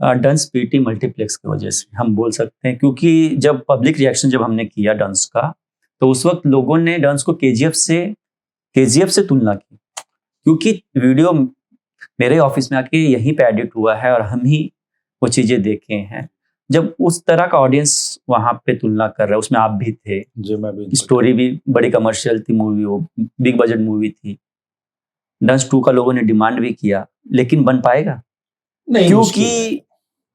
डंस PT multiplex की वजह से हम बोल सकते हैं, क्योंकि जब पब्लिक रिएक्शन जब हमने किया डंस का, तो उस वक्त लोगों ने डंस को केजीएफ से तुलना की, क्योंकि वीडियो मेरे ऑफिस में आके यहीं पे एडिट हुआ है और हम ही वो चीजें देखे हैं। जब उस तरह का ऑडियंस वहां पे तुलना कर रहा है, उसमें आप भी थे जी, मैं भी। स्टोरी भी बड़ी कमर्शियल थी, मूवी वो बिग बजट मूवी थी। डंस 2 का लोगों ने डिमांड भी किया, लेकिन बन पाएगा नहीं, क्योंकि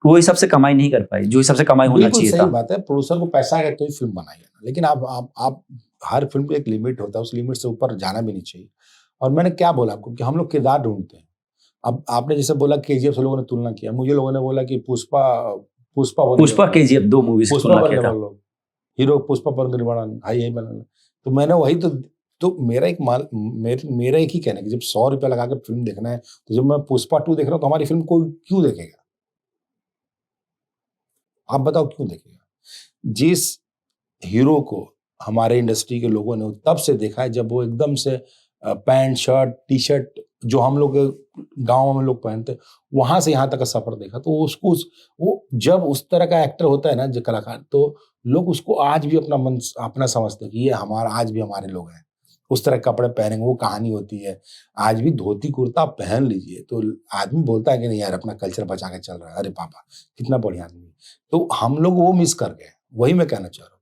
वो हिसाब से कमाई नहीं कर पाई जो हिसाब से कमाई होना चाहिए था। सही बात है, प्रोड्यूसर को पैसा है तो ही फिल्म बनाइए, लेकिन आप हर फिल्म की एक लिमिट होता है, उस लिमिट से ऊपर जाना भी नहीं चाहिए। और मैंने क्या बोला आपको कि हम लोग किरदार ढूंढते हैं। अब आपने जैसे बोला केजीएफ से लोगों ने तुलना किया, मुझे लोगों ने बोला कि पुष्पा केजीएफ 2 मूवी से तुलना किया था। हीरो पुष्पा पर हाई हाई बना। तो मैंने वही तो मेरा एक ही कहना है कि जब 100 रुपया लगा के फिल्म देखना है, तो जब मैं पुष्पा 2 देख रहा हूँ तो हमारी फिल्म कोई क्यों देखेगा? आप बताओ क्यों देखेगा? जिस हीरो को हमारे इंडस्ट्री के लोगों ने तब से देखा है जब वो एकदम से पैंट शर्ट टी शर्ट जो हम लोग गाँव में लोग पहनते, वहां से यहाँ तक का सफर देखा, तो उसको वो जब उस तरह का एक्टर होता है ना जो कलाकार, तो लोग उसको आज भी अपना समझते कि ये हमारा आज भी हमारे लोग हैं। उस तरह के कपड़े पहनेंगे, वो कहानी होती है। आज भी धोती कुर्ता पहन लीजिए तो आदमी बोलता है कि नहीं यार अपना कल्चर बचा के चल रहा है, अरे पापा कितना बढ़िया आदमी। तो हम लोग वो मिस कर गए, वही मैं कहना चाह रहा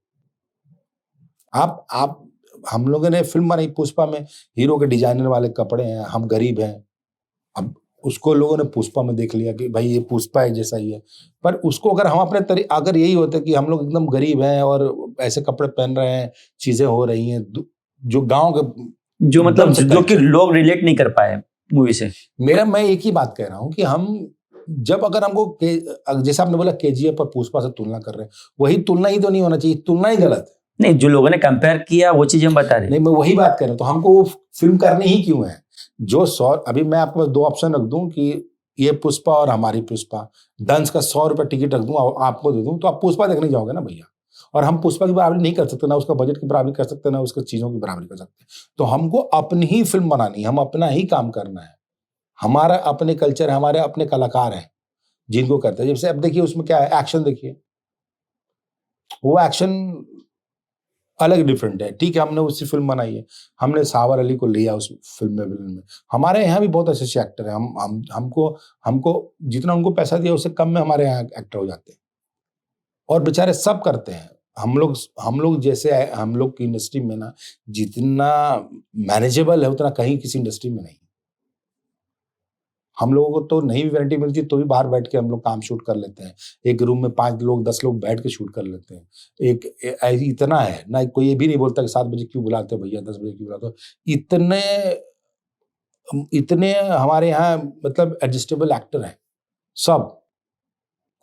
हूँ। आप हम लोगों ने फिल्म बनाई पुष्पा में, हीरो के डिजाइनर वाले कपड़े हैं, हम गरीब हैं। अब उसको लोगों ने पुष्पा में देख लिया कि भाई ये पुष्पा है जैसा ही है। पर उसको अगर हम अपने अगर यही होता कि हम लोग एकदम गरीब हैं और ऐसे कपड़े पहन रहे हैं, चीजें हो रही हैं जो गांव के जो मतलब जो कि लोग रिलेट नहीं कर पाए मूवी से। मैं एक ही बात कह रहा हूँ कि हम जब अगर हमको जैसे आपने बोला केजीएफ और पुष्पा से तुलना कर रहे हैं, वही तुलना ही तो नहीं होना चाहिए, तुलना ही गलत है। नहीं, जो लोगों ने कंपेयर किया वो चीज हम बता रहे हैं। नहीं, मैं वही बात कर रहा हूँ, तो हमको वो फिल्म करनी ही क्यों है? जो 100 अभी मैं आपके पास 2 ऑप्शन रख दूं कि ये पुष्पा और हमारी पुष्पा, डंस का 100 रुपये टिकट रख दूं आपको दे दूं, तो आप पुष्पा देखने जाओगे ना भैया। और हम पुष्पा की बराबरी नहीं कर सकते, ना उसका बजट की बराबरी कर सकते, ना उसकी चीजों की बराबरी कर सकते। तो हमको अपनी ही फिल्म बनानी है, हम अपना ही काम करना है। हमारा अपने कल्चर है, हमारे अपने कलाकार हैं जिनको करते हैं। जैसे अब देखिए उसमें क्या है, एक्शन देखिए, वो एक्शन अलग डिफरेंट है। ठीक है, हमने उससे फिल्म बनाई है, हमने सावर अली को लिया उस फिल्म में विलन में। हमारे यहाँ भी बहुत अच्छे एक्टर हैं, हमको जितना उनको पैसा दिया उससे कम में हमारे यहाँ एक्टर हो जाते हैं और बेचारे सब करते हैं। हम लोग जैसे हम लोग की इंडस्ट्री में ना जितना मैनेजेबल है उतना कहीं किसी इंडस्ट्री में नहीं। हम लोगों को तो नहीं भी वैरायटी मिलती तो भी बाहर बैठ के हम लोग काम शूट कर लेते हैं। एक रूम में 5 लोग 10 लोग बैठ के शूट कर लेते हैं। इतना है ना, कोई ये भी नहीं बोलता कि 7 बजे क्यों बुलाते हो भैया, 10 बजे क्यों बुलाते हो। इतने हमारे यहाँ मतलब एडजस्टेबल एक्टर हैं सब।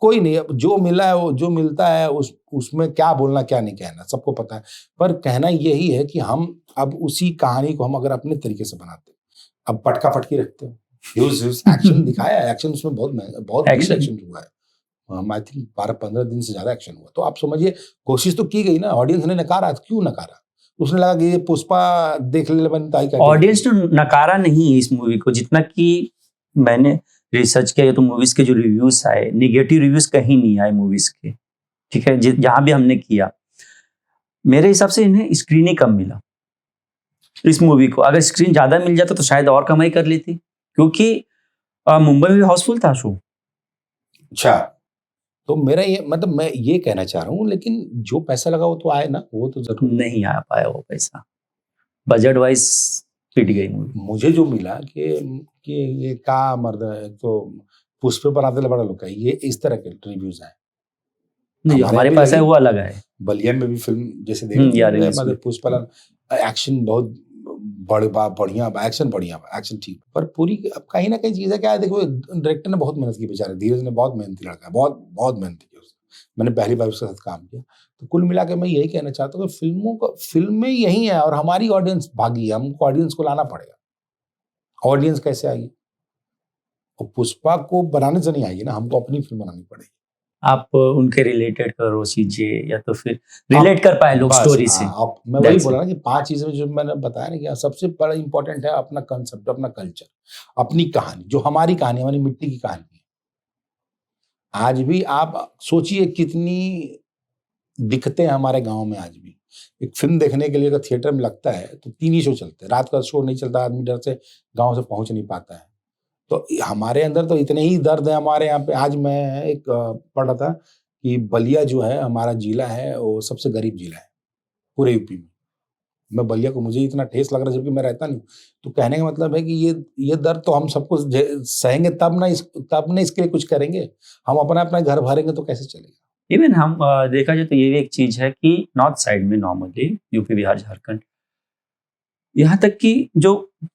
कोई नहीं, अब जो मिला है वो जो मिलता है उसमें क्या बोलना क्या नहीं कहना सबको पता है। पर कहना यही है कि हम अब उसी कहानी को हम अगर अपने तरीके से बनाते, अब पटका पटकी रखते हो, एक्शन दिखाया, एक्शन उसमें बहुत एक्शन हुआ है। आई थिंक 12-15 दिन से ज्यादा एक्शन हुआ। तो आप समझिए कोशिश तो की गई ना, ऑडियंस ने नकारा, क्यों नकारा? उसने लगा कि ये पुष्पा देख ले बनता। ऑडियंस तो नकारा नहीं है इस मूवी को, जितना कि मैंने रिसर्च किया तो मूवीज के जो रिव्यूज आए, निगेटिव रिव्यूज कहीं नहीं आए मूवीज के। ठीक है, जहां भी हमने किया, मेरे हिसाब से इन्हें स्क्रीन ही कम मिला इस मूवी को। अगर स्क्रीन ज्यादा मिल जाता तो शायद और कमाई कर लेती, क्योंकि मुंबई में हाउसफुल था शो। अच्छा, तो मेरा ये मतलब मैं ये कहना चाह रहा हूँ, लेकिन जो पैसा लगा वो तो आए ना, वो तो जरूर नहीं आ पाया वो पैसा, बजट वाइज पिट गई मूवी। मुझे जो मिला कि ये का मर्द है, तो पुष्पा बनाते बड़ा लोग है, ये इस तरह के रिव्यूज हैं। नहीं, हमारे पास है वो अलग है। बलिया में भी फिल्म जैसे देखा, पुष्पा एक्शन बहुत बढ़िया एक्शन ठीक, पर पूरी कहीं ना कहीं चीज है क्या है। देखो डायरेक्टर ने बहुत मेहनत की, बेचारे धीरज ने बहुत मेहनती लड़का है, बहुत मेहनत की उसने। मैंने पहली बार उसके साथ काम किया, तो कुल मिला के मैं यही कहना चाहता हूँ कि फिल्में यही है और हमारी ऑडियंस भागी है, हमको ऑडियंस को लाना पड़ेगा। ऑडियंस कैसे आएगी? और पुष्पा को बनाने से नहीं आएगी ना, हमको अपनी फिल्म बनानी पड़ेगी। आप उनके रिलेटेड करो चीजें, या तो फिर रिलेट कर पाए लोग स्टोरी से। मैं वही बोला ना कि 5 चीजें जो मैंने बताया ना कि सबसे बड़ा इंपॉर्टेंट है अपना कंसेप्ट, अपना कल्चर, अपनी कहानी, जो हमारी कहानी, हमारी मिट्टी की कहानी है। आज भी आप सोचिए कितनी दिक्कतें हैं हमारे गांव में आज भी। एक फिल्म देखने के लिए अगर थिएटर में लगता है तो 3 ही शो चलते हैं, रात का शो नहीं चलता, आदमी डर से गांव से पहुंच नहीं पाता है। तो हमारे अंदर तो इतने ही दर्द है हमारे यहाँ पे। आज मैं एक पढ़ रहा था कि बलिया जो है हमारा जिला है, वो सबसे गरीब जिला है पूरे यूपी में। मैं बलिया को, मुझे इतना ठेस लग रहा है जबकि मैं रहता नहीं हूँ। तो कहने का मतलब है कि ये दर्द तो हम सबको सहेंगे तब ना इसके लिए कुछ करेंगे। हम अपना घर भरेंगे तो कैसे चलेगा। इवन हम देखा जाए तो ये भी एक चीज है कि नॉर्थ साइड में नॉर्मली यूपी बिहार झारखंड, यहाँ तक कि जो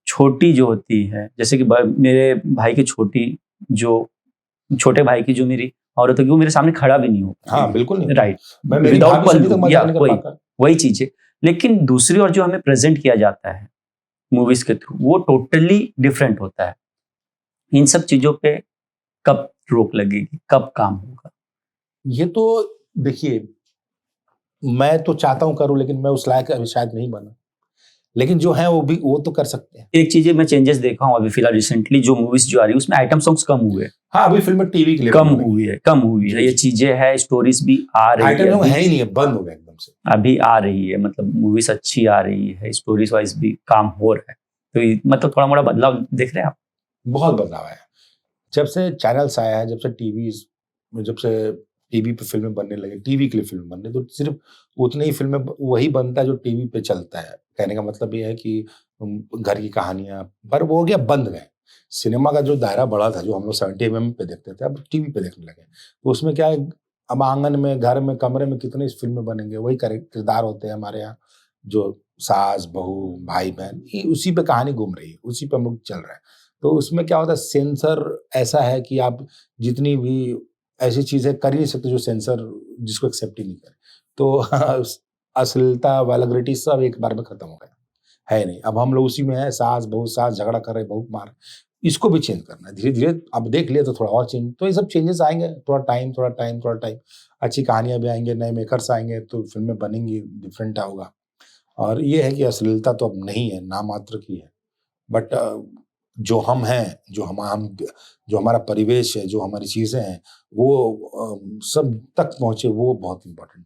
छोटी जो होती है, जैसे कि मेरे भाई की छोटी जो छोटे भाई की जो मेरी औरत होगी वो मेरे सामने खड़ा भी नहीं हो हाँ बिल्कुल नहीं, राइट, मैं मेरी विदाउट भाभी से भी तो पल्लू, मजाक नहीं कर वही पाता। वही चीज है। लेकिन दूसरी ओर जो हमें प्रेजेंट किया जाता है मूवीज के थ्रू वो टोटली डिफरेंट होता है। इन सब चीजों पे कब रोक लगेगी, कब काम होगा? ये तो देखिए, मैं तो चाहता हूँ करूँ, लेकिन मैं उस लायक अभी शायद नहीं बना। लेकिन जो है वो तो कर सकते हैं। एक चीज मैं चेंजेस देखा हूँ अभी फिलहाल रिसेंटली, जो मूवीज जो आ रही है उसमें आइटम सॉन्ग्स कम हुए, हाँ अभी फिल्म टीवी के लिए कम हुई है, ये चीजें है, स्टोरीज भी आ रही आइटम सॉन्ग है, है ही नहीं है, बंद हो गया एकदम से। अभी आ रही है, मतलब मूवीज अच्छी आ रही है, स्टोरीज वाइज भी काम हो रहा है। तो मतलब थोड़ा मोड़ा बदलाव देख रहे हैं आप? बहुत बदलाव आया जब से चैनल्स आया है, जब से टीवी पे फिल्में बनने लगे, टीवी के लिए फिल्म बनने, तो सिर्फ उतनी ही फिल्में वही बनता है जो टीवी पे चलता है। कहने का मतलब ये है कि घर की कहानियां, पर वो हो गया, बंद गए। सिनेमा का जो दायरा बड़ा था, जो हम लोग 70 mm पे देखते थे, अब टीवी पे देखने लगे। तो उसमें क्या है, अब आंगन में, घर में, कमरे में कितनी फिल्में बनेंगे, वही किरदार होते हैं हमारे यहाँ, जो सास बहू भाई बहन, उसी पे कहानी घूम रही है, उसी पे हम लोग चल रहे हैं। तो उसमें क्या होता है, सेंसर ऐसा है कि आप जितनी भी ऐसी चीजें कर ही नहीं सकते जो सेंसर जिसको एक्सेप्ट ही नहीं करे। तो अश्लीलता, वल्गैरिटी सब एक बार में खत्म हो गया है नहीं। अब हम लोग उसी में है, सास झगड़ा कर रहे, बहू मार। इसको भी चेंज करना है धीरे धीरे। अब देख लिए तो थोड़ा और चेंज, तो ये सब चेंजेस आएंगे, थोड़ा टाइम। अच्छी कहानियां भी आएंगे, नए मेकर्स आएंगे, तो फिल्में बनेंगी, डिफरेंट होगा। और ये है कि अश्लीलता तो अब नहीं है, नाम मात्र की है। बट जो हम हैं, जो हमारा परिवेश है, जो हमारी चीजें हैं, वो सब तक पहुंचे, वो बहुत इंपॉर्टेंट है।